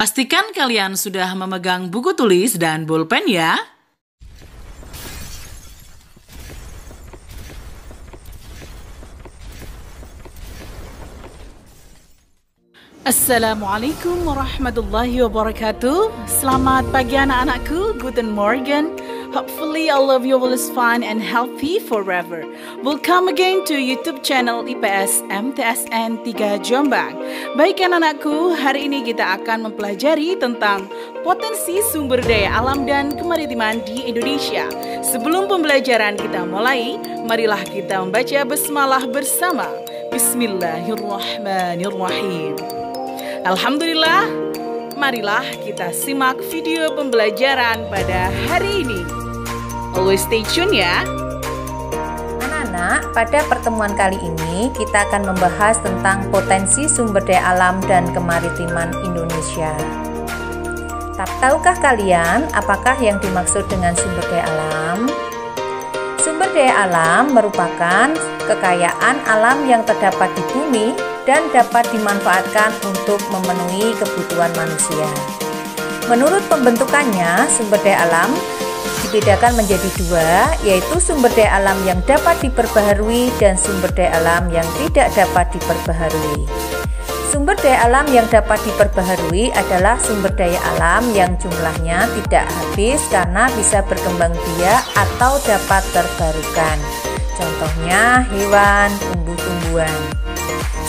Pastikan kalian sudah memegang buku tulis dan bolpen ya. Assalamualaikum warahmatullahi wabarakatuh. Selamat pagi anak-anakku. Guten Morgen. Hopefully all of you will is fine and healthy forever. Welcome again to YouTube channel IPS MTSN 3 Jombang. Baik anak-anakku, hari ini kita akan mempelajari tentang potensi sumber daya alam dan kemaritiman di Indonesia. Sebelum pembelajaran kita mulai, marilah kita membaca basmalah bersama. Bismillahirrahmanirrahim. Alhamdulillah, marilah kita simak video pembelajaran pada hari ini. Always stay tune ya. Anak-anak, pada pertemuan kali ini kita akan membahas tentang potensi sumber daya alam dan kemaritiman Indonesia. Tahukah kalian apakah yang dimaksud dengan sumber daya alam? Sumber daya alam merupakan kekayaan alam yang terdapat di bumi dan dapat dimanfaatkan untuk memenuhi kebutuhan manusia. Menurut pembentukannya, sumber daya alam dibedakan menjadi dua, yaitu sumber daya alam yang dapat diperbaharui dan sumber daya alam yang tidak dapat diperbaharui. Sumber daya alam yang dapat diperbaharui adalah sumber daya alam yang jumlahnya tidak habis karena bisa berkembang biak atau dapat terbarukan. Contohnya hewan, tumbuh-tumbuhan.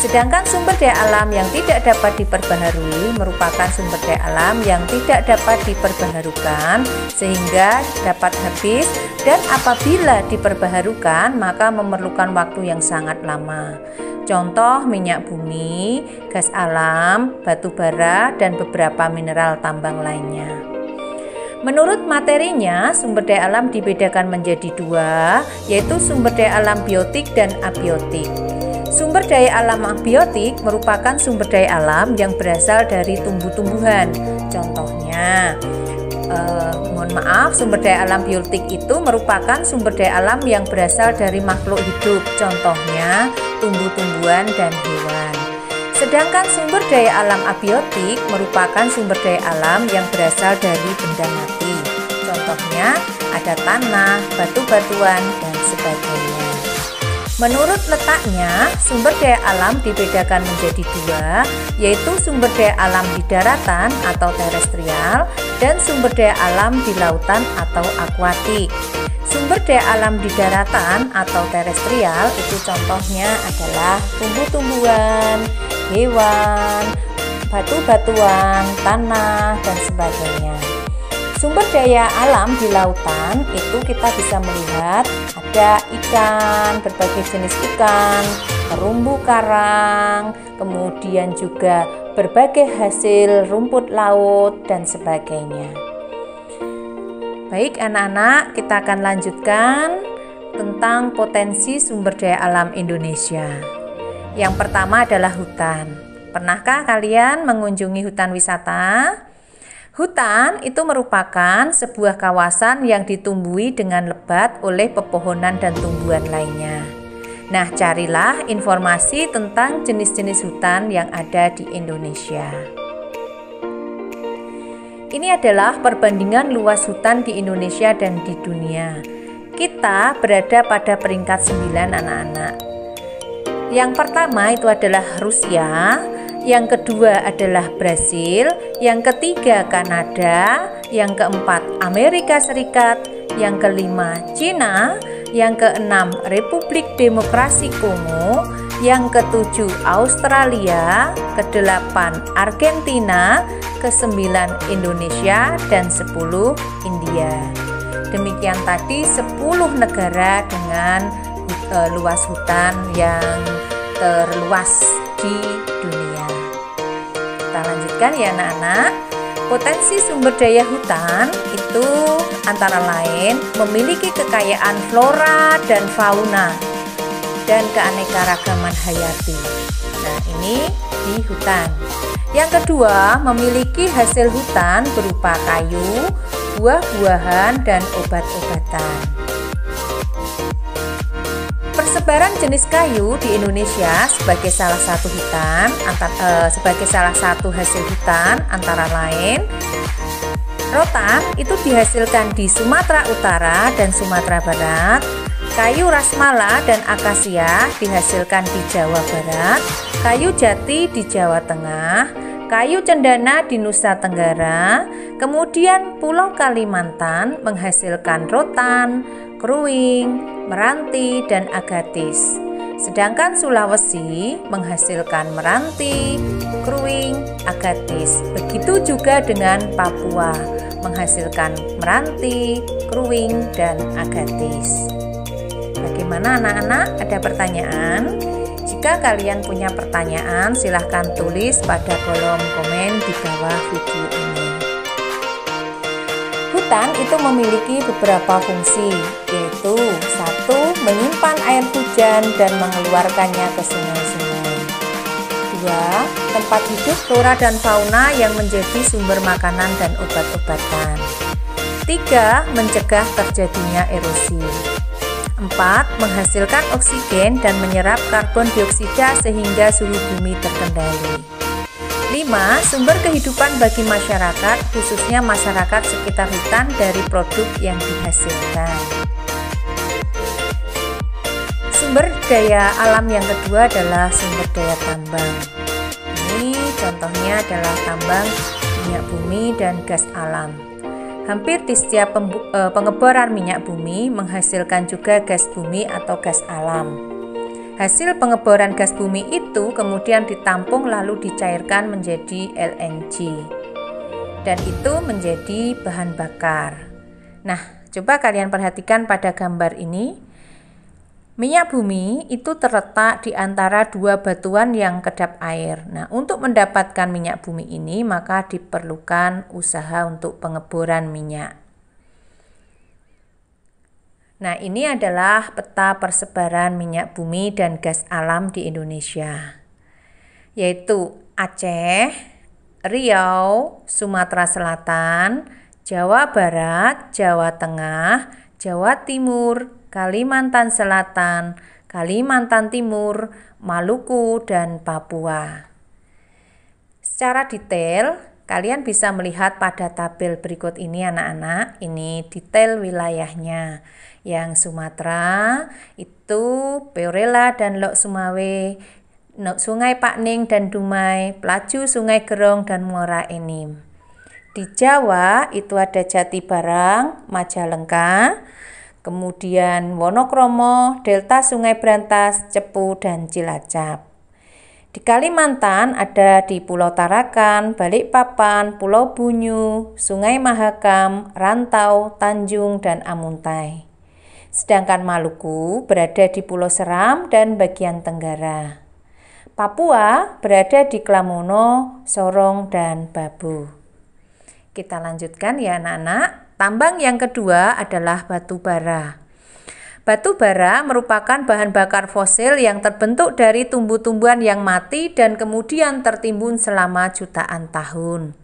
Sedangkan sumber daya alam yang tidak dapat diperbaharui merupakan sumber daya alam yang tidak dapat diperbaharukan sehingga dapat habis, dan apabila diperbaharukan maka memerlukan waktu yang sangat lama. Contoh minyak bumi, gas alam, batu bara, dan beberapa mineral tambang lainnya. Menurut materinya, sumber daya alam dibedakan menjadi dua, yaitu sumber daya alam biotik dan abiotik. Sumber daya alam abiotik merupakan sumber daya alam yang berasal dari tumbuh-tumbuhan. Contohnya, sumber daya alam biotik itu merupakan sumber daya alam yang berasal dari makhluk hidup. Contohnya, tumbuh-tumbuhan dan hewan. Sedangkan sumber daya alam abiotik merupakan sumber daya alam yang berasal dari benda mati. Contohnya, ada tanah, batu-batuan, dan sebagainya. Menurut letaknya, sumber daya alam dibedakan menjadi dua, yaitu sumber daya alam di daratan atau terestrial dan sumber daya alam di lautan atau akuatik. Sumber daya alam di daratan atau terestrial itu contohnya adalah tumbuh-tumbuhan, hewan, batu-batuan, tanah, dan sebagainya. Sumber daya alam di lautan itu kita bisa melihat ada ikan, berbagai jenis ikan, terumbu karang, kemudian juga berbagai hasil rumput laut dan sebagainya. Baik anak-anak, kita akan lanjutkan tentang potensi sumber daya alam Indonesia. Yang pertama adalah hutan. Pernahkah kalian mengunjungi hutan wisata? Hutan itu merupakan sebuah kawasan yang ditumbuhi dengan lebat oleh pepohonan dan tumbuhan lainnya. Nah, carilah informasi tentang jenis-jenis hutan yang ada di Indonesia. Ini adalah perbandingan luas hutan di Indonesia dan di dunia. Kita berada pada peringkat 9 anak-anak. Yang pertama itu adalah Rusia, yang kedua adalah Brasil, yang ketiga Kanada, yang keempat Amerika Serikat, yang kelima Cina, yang keenam Republik Demokrasi Kongo, yang ketujuh Australia, kedelapan Argentina, kesembilan Indonesia, dan 10 India. Demikian tadi 10 negara dengan luas hutan yang terluas di dunia. Kita lanjutkan ya anak-anak. Potensi sumber daya hutan itu antara lain memiliki kekayaan flora dan fauna dan keanekaragaman hayati. Nah, ini di hutan. Yang kedua, memiliki hasil hutan berupa kayu, buah-buahan, dan obat-obatan. Persebaran jenis kayu di Indonesia sebagai salah satu hasil hutan antara lain rotan itu dihasilkan di Sumatera Utara dan Sumatera Barat, kayu rasmala dan akasia dihasilkan di Jawa Barat, kayu jati di Jawa Tengah, kayu cendana di Nusa Tenggara, kemudian Pulau Kalimantan menghasilkan rotan, keruing, meranti, dan agatis. Sedangkan Sulawesi menghasilkan meranti, keruing, agatis. Begitu juga dengan Papua menghasilkan meranti, keruing, dan agatis. Bagaimana anak-anak? Ada pertanyaan? Jika kalian punya pertanyaan, silahkan tulis pada kolom komen di bawah video ini. Hutan itu memiliki beberapa fungsi, yaitu 1. Menyimpan air hujan dan mengeluarkannya ke sungai-sungai. 2. Tempat hidup flora dan fauna yang menjadi sumber makanan dan obat-obatan. 3. Mencegah terjadinya erosi. 4. Menghasilkan oksigen dan menyerap karbon dioksida sehingga suhu bumi terkendali. 5. Sumber kehidupan bagi masyarakat, khususnya masyarakat sekitar hutan dari produk yang dihasilkan. Sumber daya alam yang kedua adalah sumber daya tambang. Ini contohnya adalah tambang minyak bumi dan gas alam. Hampir di setiap pengeboran minyak bumi menghasilkan juga gas bumi atau gas alam. Hasil pengeboran gas bumi itu kemudian ditampung lalu dicairkan menjadi LNG. Dan itu menjadi bahan bakar. Nah, coba kalian perhatikan pada gambar ini. Minyak bumi itu terletak di antara dua batuan yang kedap air. Nah, untuk mendapatkan minyak bumi ini maka diperlukan usaha untuk pengeboran minyak. Nah, ini adalah peta persebaran minyak bumi dan gas alam di Indonesia, yaitu Aceh, Riau, Sumatera Selatan, Jawa Barat, Jawa Tengah, Jawa Timur, Kalimantan Selatan, Kalimantan Timur, Maluku, dan Papua. Secara detail, kalian bisa melihat pada tabel berikut ini anak-anak. Ini detail wilayahnya. Yang Sumatera itu Peorela dan Lok Sumawe, Sungai Pakning dan Dumai, Pelaju Sungai Gerong dan Muara Enim. Di Jawa itu ada Jatibarang, Majalengka, kemudian Wonokromo, Delta Sungai Brantas, Cepu, dan Cilacap. Di Kalimantan ada di Pulau Tarakan, Balikpapan, Pulau Bunyu, Sungai Mahakam, Rantau, Tanjung, dan Amuntai. Sedangkan Maluku berada di Pulau Seram dan bagian Tenggara. Papua berada di Klamono, Sorong, dan Babu. Kita lanjutkan ya anak-anak. Tambang yang kedua adalah batu bara. Batu bara merupakan bahan bakar fosil yang terbentuk dari tumbuh-tumbuhan yang mati dan kemudian tertimbun selama jutaan tahun.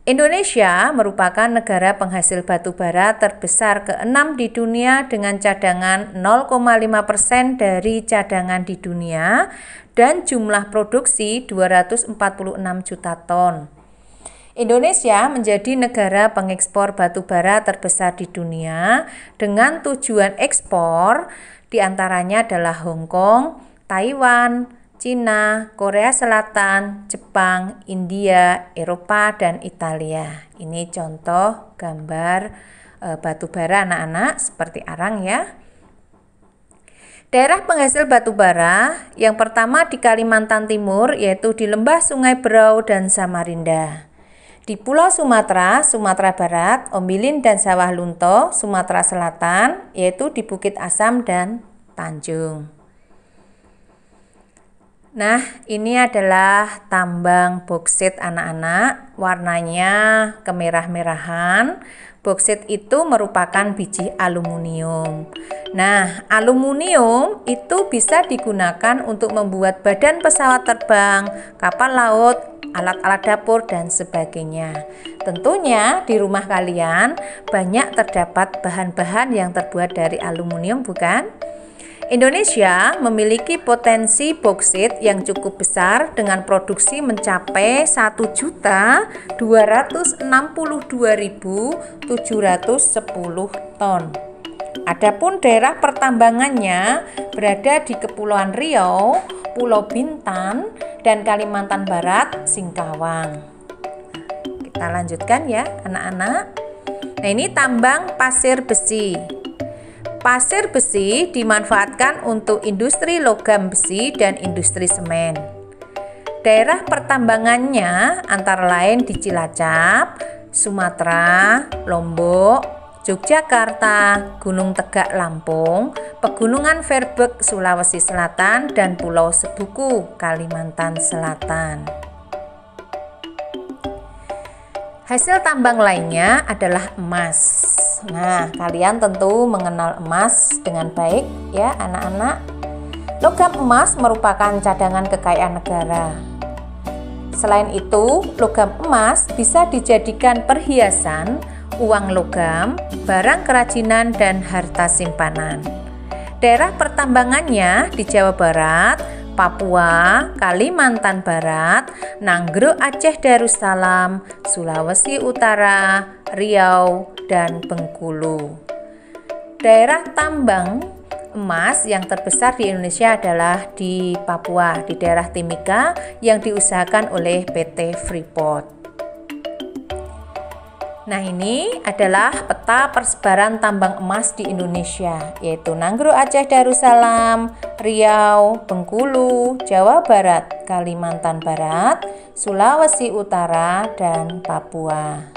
Indonesia merupakan negara penghasil batu bara terbesar ke-6 di dunia dengan cadangan 0,5% dari cadangan di dunia dan jumlah produksi 246 juta ton. Indonesia menjadi negara pengekspor batu bara terbesar di dunia dengan tujuan ekspor diantaranya adalah Hong Kong, Taiwan, Cina, Korea Selatan, Jepang, India, Eropa, dan Italia. Ini contoh gambar batu bara anak-anak seperti arang ya. Daerah penghasil batu bara yang pertama di Kalimantan Timur yaitu di lembah Sungai Berau dan Samarinda. Di Pulau Sumatera, Sumatera Barat, Ombilin dan Sawah Lunto, Sumatera Selatan yaitu di Bukit Asam dan Tanjung. Nah, ini adalah tambang boksit anak-anak, warnanya kemerah-merahan. Boksit itu merupakan biji aluminium. Nah, aluminium itu bisa digunakan untuk membuat badan pesawat terbang, kapal laut, alat-alat dapur, dan sebagainya. Tentunya di rumah kalian banyak terdapat bahan-bahan yang terbuat dari aluminium, bukan? Indonesia memiliki potensi boksit yang cukup besar dengan produksi mencapai 1.262.710 ton. Adapun daerah pertambangannya berada di Kepulauan Riau, Pulau Bintan, dan Kalimantan Barat, Singkawang. Kita lanjutkan ya anak-anak. Nah, ini tambang pasir besi. Pasir besi dimanfaatkan untuk industri logam besi dan industri semen. Daerah pertambangannya antara lain di Cilacap, Sumatera, Lombok, Yogyakarta, Gunung Tegak Lampung, Pegunungan Verbek Sulawesi Selatan, dan Pulau Sebuku Kalimantan Selatan. Hasil tambang lainnya adalah emas. Nah, kalian tentu mengenal emas dengan baik ya anak-anak. Logam emas merupakan cadangan kekayaan negara. Selain itu, logam emas bisa dijadikan perhiasan, uang logam, barang kerajinan, dan harta simpanan. Daerah pertambangannya di Jawa Barat, Papua, Kalimantan Barat, Nanggro Aceh Darussalam, Sulawesi Utara, Riau, dan Bengkulu. Daerah tambang emas yang terbesar di Indonesia adalah di Papua, di daerah Timika yang diusahakan oleh PT Freeport. Nah, ini adalah peta persebaran tambang emas di Indonesia, yaitu Nanggro Aceh Darussalam, Riau, Bengkulu, Jawa Barat, Kalimantan Barat, Sulawesi Utara, dan Papua.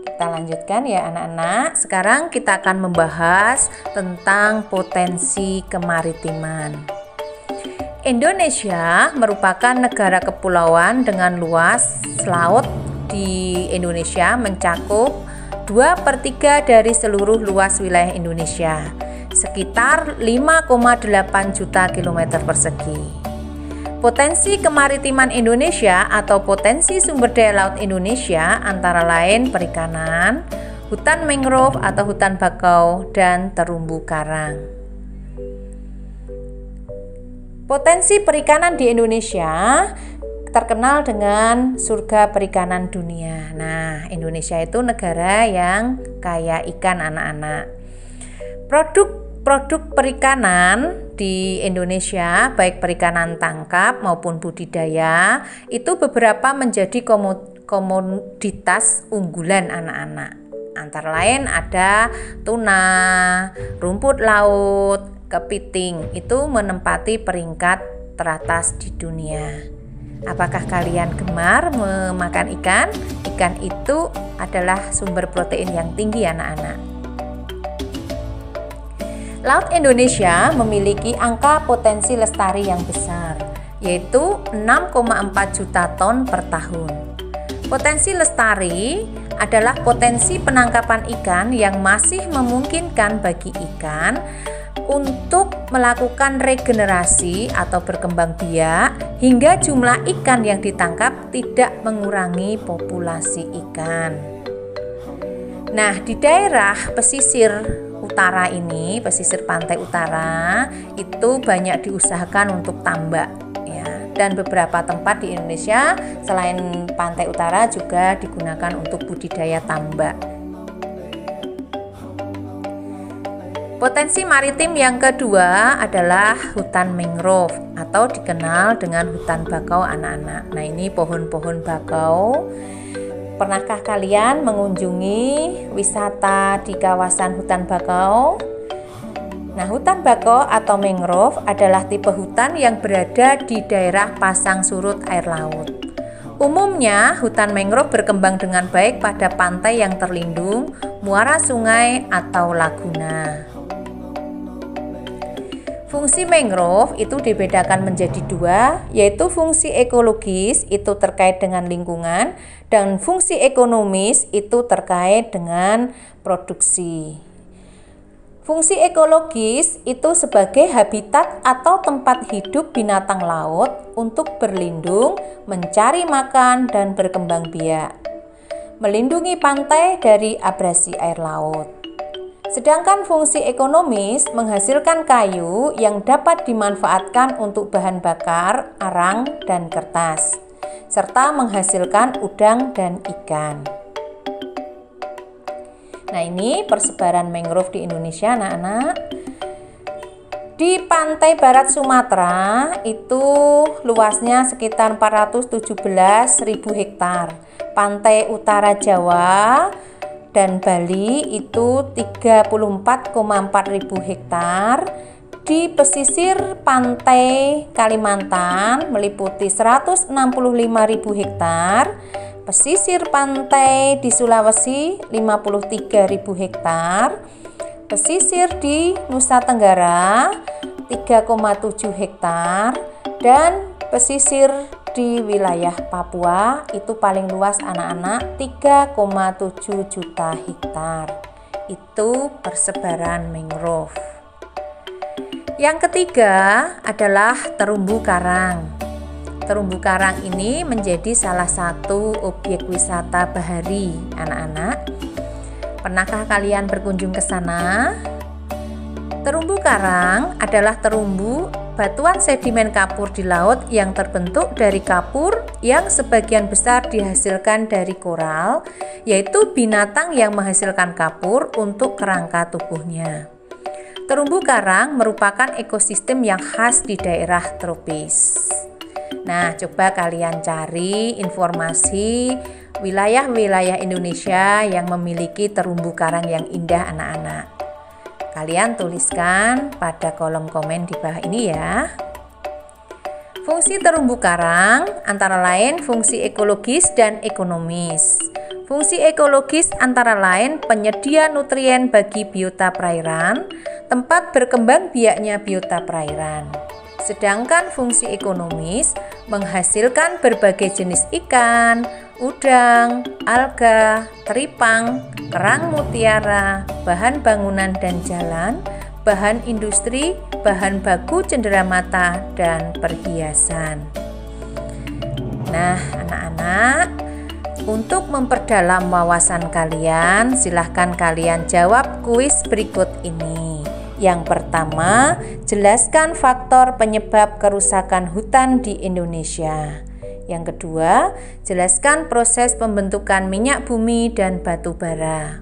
Kita lanjutkan ya anak-anak. Sekarang kita akan membahas tentang potensi kemaritiman. Indonesia merupakan negara kepulauan dengan luas laut di Indonesia mencakup 2/3 dari seluruh luas wilayah Indonesia, sekitar 5,8 juta kilometer persegi. Potensi kemaritiman Indonesia atau potensi sumber daya laut Indonesia antara lain perikanan, hutan mangrove atau hutan bakau, dan terumbu karang. Potensi perikanan di Indonesia terkenal dengan surga perikanan dunia. Nah, Indonesia itu negara yang kaya ikan anak-anak. Produk perikanan di Indonesia, baik perikanan tangkap maupun budidaya, itu beberapa menjadi komoditas unggulan anak-anak. Antara lain ada tuna, rumput laut, kepiting, itu menempati peringkat teratas di dunia. Apakah kalian gemar memakan ikan? Ikan itu adalah sumber protein yang tinggi anak-anak. Laut Indonesia memiliki angka potensi lestari yang besar, yaitu 6,4 juta ton per tahun. Potensi lestari adalah potensi penangkapan ikan yang masih memungkinkan bagi ikan untuk melakukan regenerasi atau berkembang biak hingga jumlah ikan yang ditangkap tidak mengurangi populasi ikan. Nah, di daerah pesisir utara ini, pesisir pantai utara, itu banyak diusahakan untuk tambak ya. Dan beberapa tempat di Indonesia selain pantai utara juga digunakan untuk budidaya tambak. Potensi maritim yang kedua adalah hutan mangrove atau dikenal dengan hutan bakau anak-anak. Nah, ini pohon-pohon bakau. Pernahkah kalian mengunjungi wisata di kawasan hutan bakau? Nah, hutan bakau atau mangrove adalah tipe hutan yang berada di daerah pasang surut air laut. Umumnya, hutan mangrove berkembang dengan baik pada pantai yang terlindung, muara sungai, atau laguna. Fungsi mangrove itu dibedakan menjadi dua, yaitu fungsi ekologis itu terkait dengan lingkungan dan fungsi ekonomis itu terkait dengan produksi. Fungsi ekologis itu sebagai habitat atau tempat hidup binatang laut untuk berlindung, mencari makan, dan berkembang biak. Melindungi pantai dari abrasi air laut. Sedangkan fungsi ekonomis menghasilkan kayu yang dapat dimanfaatkan untuk bahan bakar, arang, dan kertas, serta menghasilkan udang dan ikan. Nah, ini persebaran mangrove di Indonesia, anak-anak. Di pantai barat Sumatera itu luasnya sekitar 417.000 hektar. Pantai utara Jawa dan Bali itu 34,4.000 hektar. Di pesisir pantai Kalimantan meliputi 165.000 hektar. Pesisir pantai di Sulawesi 53.000 hektar. Pesisir di Nusa Tenggara 3,7 hektar dan pesisir di wilayah Papua itu paling luas anak-anak 3,7 juta hektar. Itu persebaran mangrove. Yang ketiga adalah terumbu karang. Terumbu karang ini menjadi salah satu objek wisata bahari, anak-anak. Pernahkah kalian berkunjung ke sana? Terumbu karang adalah terumbu batuan sedimen kapur di laut yang terbentuk dari kapur yang sebagian besar dihasilkan dari koral, yaitu binatang yang menghasilkan kapur untuk kerangka tubuhnya. Terumbu karang merupakan ekosistem yang khas di daerah tropis. Nah, coba kalian cari informasi wilayah-wilayah Indonesia yang memiliki terumbu karang yang indah, anak-anak. Kalian tuliskan pada kolom komen di bawah ini ya. Fungsi terumbu karang antara lain fungsi ekologis dan ekonomis. Fungsi ekologis antara lain penyedia nutrien bagi biota perairan, tempat berkembang biaknya biota perairan. Sedangkan fungsi ekonomis menghasilkan berbagai jenis ikan, udang, alga, teripang, kerang mutiara, bahan bangunan dan jalan, bahan industri, bahan baku cenderamata, dan perhiasan. Nah, anak-anak, untuk memperdalam wawasan kalian, silahkan kalian jawab kuis berikut ini. Yang pertama, jelaskan faktor penyebab kerusakan hutan di Indonesia. Yang kedua, jelaskan proses pembentukan minyak bumi dan batu bara.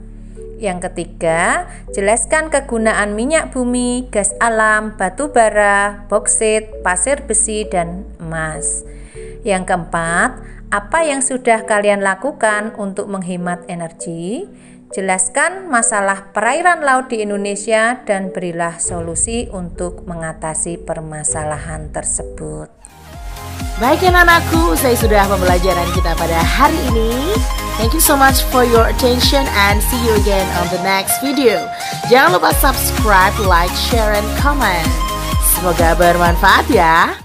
Yang ketiga, jelaskan kegunaan minyak bumi, gas alam, batu bara, boksit, pasir besi, dan emas. Yang keempat, apa yang sudah kalian lakukan untuk menghemat energi? Jelaskan masalah perairan laut di Indonesia dan berilah solusi untuk mengatasi permasalahan tersebut. Baik anak-anakku, saya sudah pembelajaran kita pada hari ini. Thank you so much for your attention and see you again on the next video. Jangan lupa subscribe, like, share, and comment. Semoga bermanfaat ya.